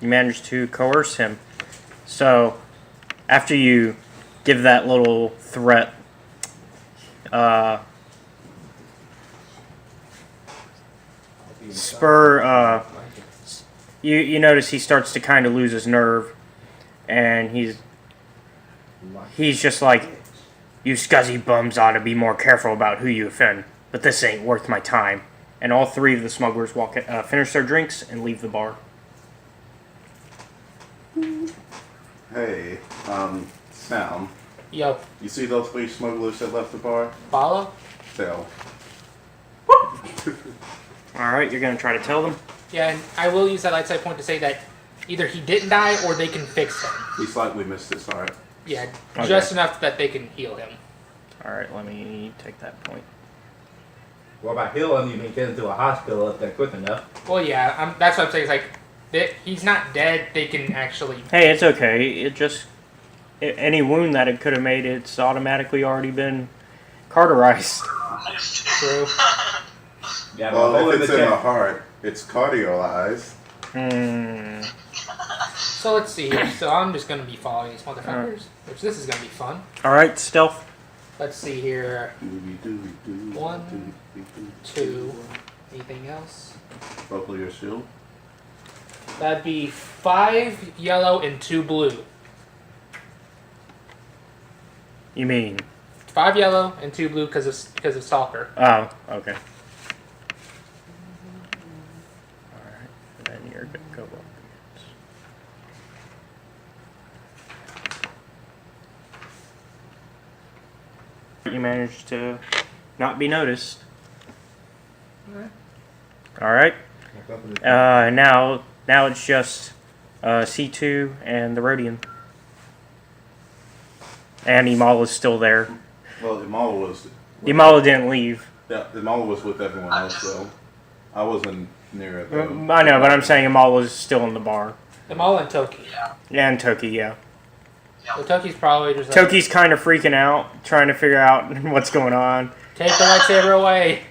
you manage to coerce him. So, after you give that little threat, you notice he starts to kind of lose his nerve, and he's just like, "You scuzzy bums ought to be more careful about who you offend, but this ain't worth my time." And all three of the smugglers finish their drinks and leave the bar. Hey, Sam. Yo. You see those three smugglers that left the bar? Follow? Tell. Alright, you're going to try to tell them? Yeah, and I will use that light side point to say that either he didn't die or they can fix him. He slightly missed his heart. Yeah, Okay. just enough that they can heal him. Alright, let me take that point. Well, by healing, you mean get into a hospital if they're quick enough. Well, yeah, that's what I'm saying. It's like, he's not dead. They can actually... Hey, it's okay. It just... Any wound that it could have made, it's automatically already been cauterized. True. Yeah, Well, if it's in the heart, it's cardiolized. So let's see here. So I'm just going to be following these motherfuckers, which this is going to be fun. Alright, stealth. Let's see here. 1, 2, anything else? Buckle your shield. That'd be 5 yellow and 2 blue. You mean? 5 yellow and 2 blue because of Stalker. Oh, okay. Alright, then you're going to go up. You managed to not be noticed. Alright. Now it's just C2 and the Rhodian. And Imal is still there. Well, Imala didn't leave. Yeah, Imala was with everyone else, though. I wasn't near it, though. I know, but I'm saying Imal is still in the bar. Imal and Toki. Yeah, and Toki, yeah. So Toki's probably just like, Toki's kind of freaking out, trying to figure out what's going on. take the lightsaber away.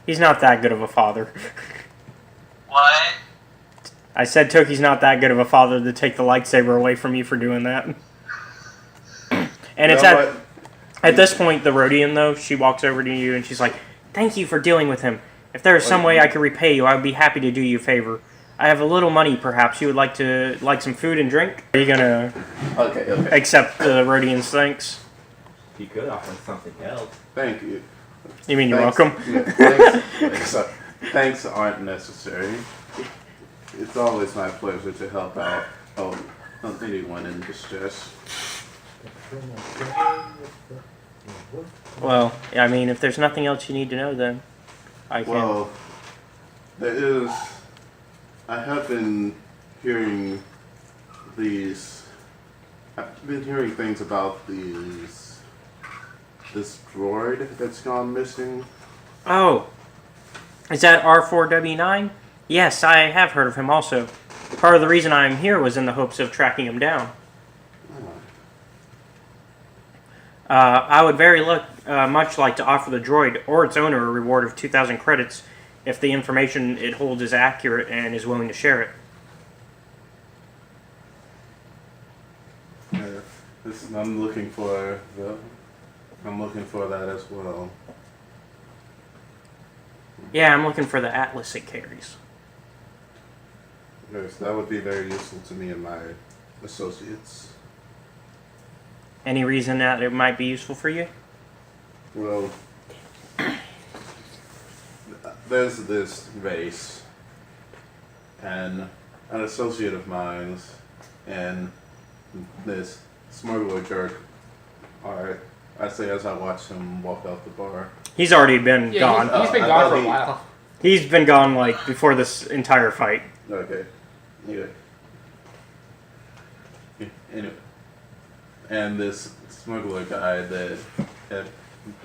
He's not that good of a father. What? I said Toki's not that good of a father to take the lightsaber away from you for doing that. And it's at this point, the Rhodian, though, she walks over to you and she's like, "Thank you for dealing with him. If there is some way I could repay you, I would be happy to do you a favor. I have a little money, perhaps. You would like some food and drink? Are you gonna accept the Rhodian's thanks? You could offer something else. Thank you. You mean you're welcome? Yeah, thanks aren't necessary. It's always my pleasure to help out anyone in distress. Well, I mean, if there's nothing else you need to know, then I can. Well, I have been hearing things about this droid that's gone missing. Oh, is that R4W9? Yes, I have heard of him also. Part of the reason I'm here was in the hopes of tracking him down. I would very much like to offer the droid or its owner a reward of 2,000 credits if the information it holds is accurate and is willing to share it. I'm looking for that as well. Yeah, I'm looking for the atlas it carries. Yes, that would be very useful to me and my associates. Any reason that it might be useful for you? Well, there's this vase, and an associate of mine's, and this smuggler jerk. Alright, I say as I watch him walk out the bar. He's already been gone. He's been gone for a while. He's been gone, like, before this entire fight. Okay. Yeah. Anyway. And this smuggler guy that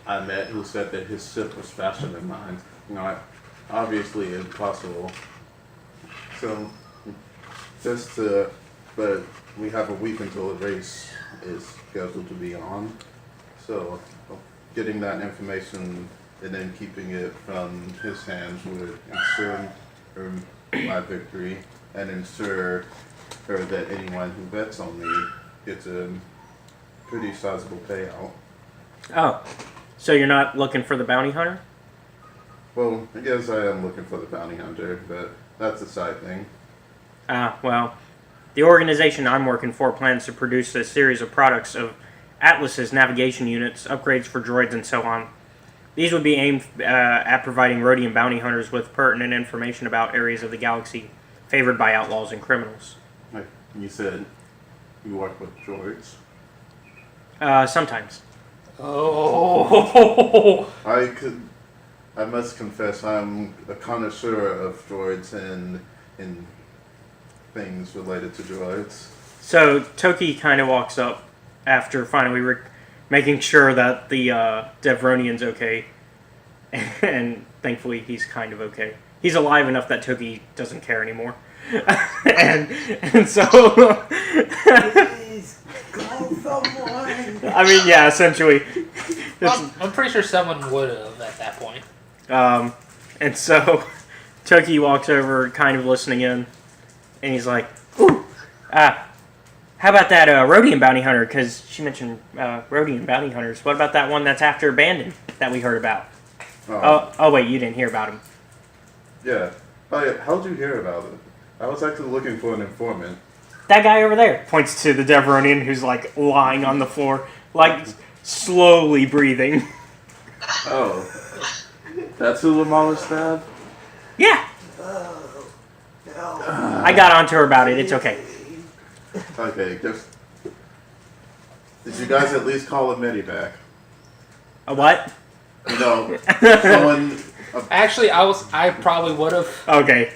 I met who said that his ship was faster than mine. Obviously impossible. So, but we have a week until the race is scheduled to be on. So, getting that information and then keeping it from his hands would ensure my victory and ensure that anyone who bets on me gets a pretty sizable payout. Oh, so you're not looking for the bounty hunter? Well, I guess I am looking for the bounty hunter, but that's a side thing. Well, the organization I'm working for plans to produce a series of products of Atlas's navigation units, upgrades for droids, and so on. These would be aimed at providing Rhodian bounty hunters with pertinent information about areas of the galaxy favored by outlaws and criminals. Like you said, you work with droids. Sometimes. Oh. I must confess, I'm a connoisseur of droids and things related to droids. So Toki kind of walks up after finally making sure that the Devronian's okay, and thankfully he's kind of okay. He's alive enough that Toki doesn't care anymore, and so. Please, call someone. I mean, yeah, essentially. I'm pretty sure someone would have at that point. And so Toki walks over, kind of listening in, and he's like, "Ooh, how about that Rhodian bounty hunter? Because she mentioned Rhodian bounty hunters. What about that one that's after Abandon that we heard about?" Oh, wait, you didn't hear about him. Yeah. Oh, yeah. How'd you hear about it? I was actually looking for an informant. That guy over there points to the Devronian who's like lying on the floor, like slowly breathing. Oh. That's who Lamala stabbed? Yeah, Oh, no. I got onto her about it. It's okay. Okay, just... Did you guys at least call a medivac? A what? You know, someone... Actually, I probably would have. Okay.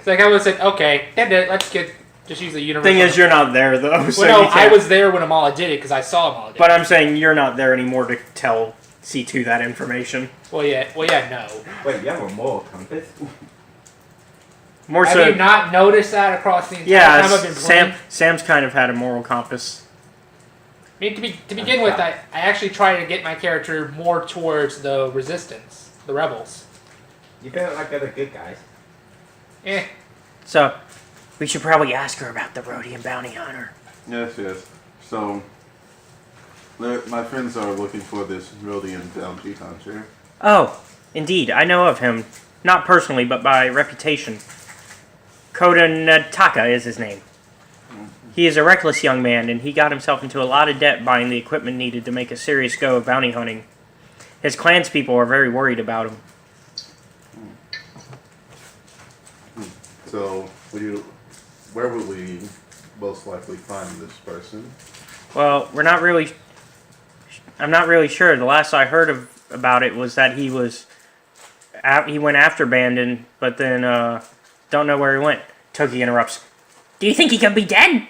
Like I would have said, okay, let's just use the universal. Thing is, you're not there though. So well, no, you I can't- was there when Amala did it because I saw Amala did it. But I'm saying you're not there anymore to tell C2 that information. Well, yeah, no. Wait, you have a moral compass? More Have so, you not noticed that across the entire yeah. time I've been playing? Sam's kind of had a moral compass. I mean, to begin with, I actually try to get my character more towards the resistance, the rebels. You feel like they're the good guys. Eh. So, we should probably ask her about the Rhodian bounty hunter. Yes, yes. So, my friends are looking for this Rhodian bounty hunter. Oh, indeed, I know of him. Not personally, but by reputation. Koda Nataka is his name. He is a reckless young man, and he got himself into a lot of debt buying the equipment needed to make a serious go of bounty hunting. His clanspeople are very worried about him. So, where would we most likely find this person? Well, I'm not really sure. The last I heard about it was that he went after Bandon, but then don't know where he went. Toki interrupts. Do you think he could be dead?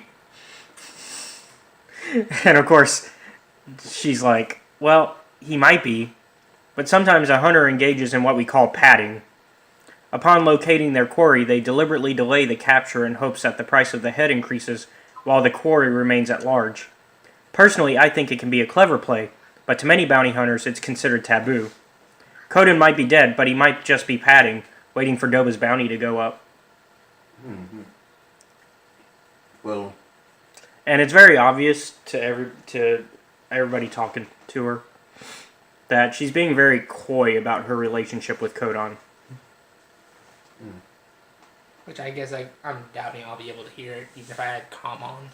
And of course, she's like, well, he might be, but sometimes a hunter engages in what we call padding. Upon locating their quarry, they deliberately delay the capture in hopes that the price of the head increases while the quarry remains at large. Personally, I think it can be a clever play, but to many bounty hunters, it's considered taboo. Koden might be dead, but he might just be padding, waiting for Doba's bounty to go up. Mm-hmm. Well, And it's very obvious to everybody talking to her that she's being very coy about her relationship with Kodan. Which I guess I'm doubting I'll be able to hear it, even if I had comm on.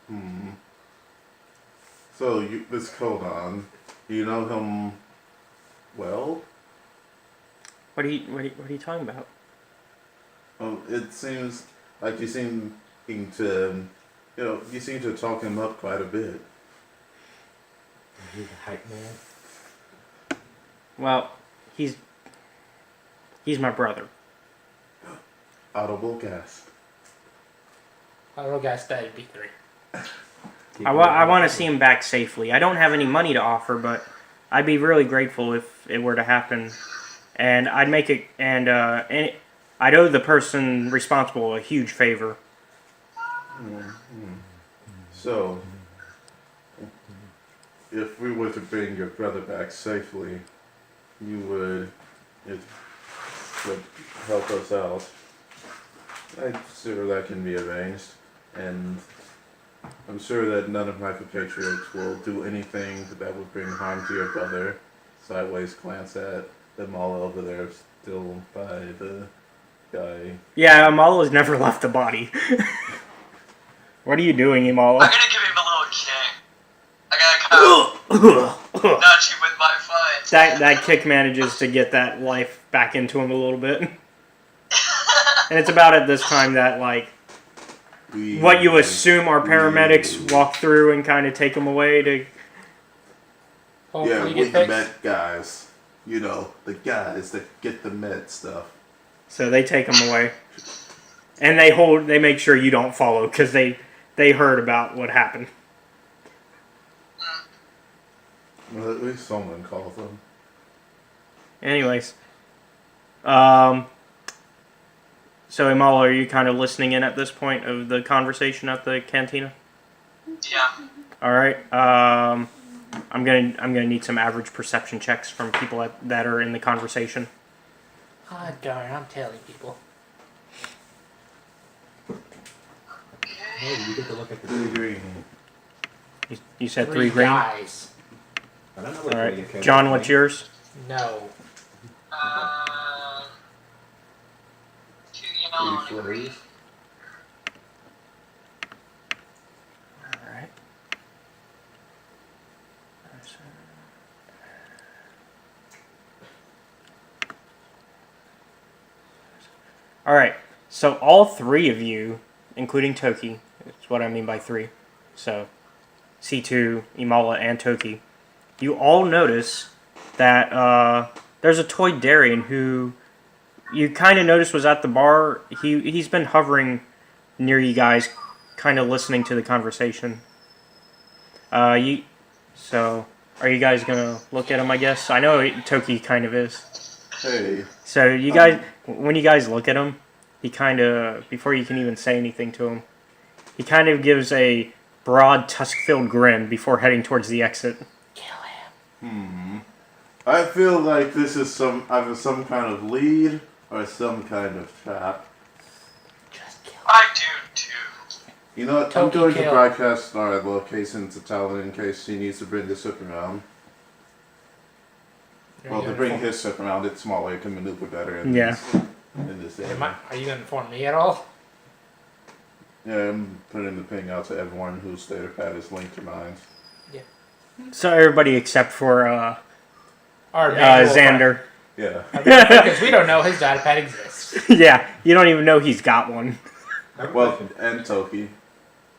hmm. So, this Kodan, you know him well? What are you talking about? It seems like you seem to talk him up quite a bit. He's a hype man. Well, he's my brother. Audible gasp. I don't know, guys, that'd be 3. I want to see him back safely. I don't have any money to offer, but I'd be really grateful if it were to happen. And I'd make it, and I'd owe the person responsible a huge favor. So, if we were to bring your brother back safely, it would help us out. I'm sure that can be arranged, and I'm sure that none of my compatriots will do anything that would bring harm to your brother. Sideways glance at them all over there, still by the guy. Yeah, Imala's never left the body. What are you doing, Imala? I'm gonna give him a little kick. I gotta kind of nudge him with my foot. That kick manages to get that life back into him a little bit. And it's about at this time that, like, what you assume are paramedics walk through and kind of take him away to... Hopefully Yeah, you we get fixed. met guys. You know, the guys that get the med stuff. So they take him away. And they make sure you don't follow, because they heard about what happened. Well, at least someone calls them. Anyways. So, Imala, are you kind of listening in at this point of the conversation at the cantina? Yeah. All right. I'm gonna need some average perception checks from people that are in the conversation. Ah, darn, I'm telling people. Hey, you get to look at the The green. You said 3 Three green. guys. I don't know All which way right, you came John, from. what's yours? No. Two yellow and a Three green. flurries. All right. All right. So all 3 of you, including Toki, that's what I mean by 3. So C2, Imala, and Toki, you all notice that there's a Toydarian who you kind of noticed was at the bar. He's been hovering near you guys, kind of listening to the conversation. So are you guys gonna look at him? I guess I know Toki kind of is. Hey. So you guys, when you guys look at him, he kind of, before you can even say anything to him, he kind of gives a broad, tusk-filled grin before heading towards the exit. Kill him. I feel like this is either some kind of lead or some kind of trap. Just kill him. I do too. You know what? I'm Toki going to kill. broadcast our location to Talon in case she needs to bring the ship around. Well, to bring his ship around, it's smaller, it can maneuver better in this area. Are you gonna inform me at all? Yeah, I'm putting the ping out to everyone whose data pad is linked to mine. So everybody except for Our manual Xander. Yeah. Because we don't know his data pad exists. Yeah, you don't even know he's got one. I have a Well, question. and Toki.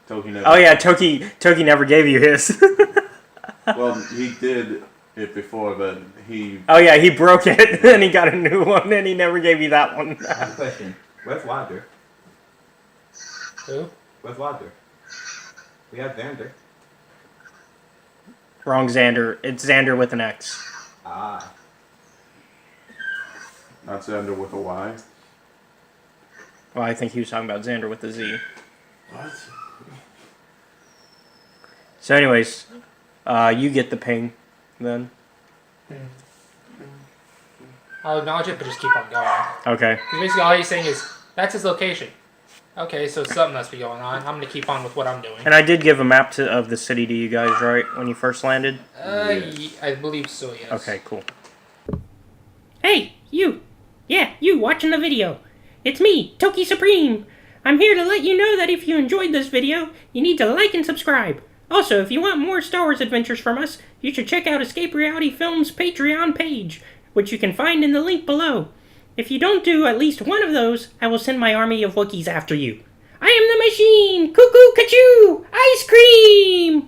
Toki never. Oh yeah, Toki never gave you his. Well, he did it before, but he. Oh yeah, he broke it, and he got a new one, and he never gave you that one. I have a question. Where's Roger? Who? Where's Roger? We have Xander. Wrong Xander. It's Xander with an X. Ah. Not Xander with a Y. Well, I think he was talking about Xander with a Z. What? So anyways, you get the ping, then. I'll acknowledge it, but just keep on going. Okay. Because basically all he's saying is, that's his location. Okay, so something must be going on. I'm going to keep on with what I'm doing. And I did give a map of the city to you guys, right, when you first landed? I believe so, yes. Okay, cool. Hey, you! Yeah, you watching the video. It's me, Toki Supreme. I'm here to let you know that if you enjoyed this video, you need to like and subscribe. Also, if you want more Star Wars adventures from us, you should check out Escape Reality Films' Patreon page, which you can find in the link below. If you don't do at least one of those, I will send my army of Wookiees after you. I am the machine! Cuckoo, Cachoo! Ice cream!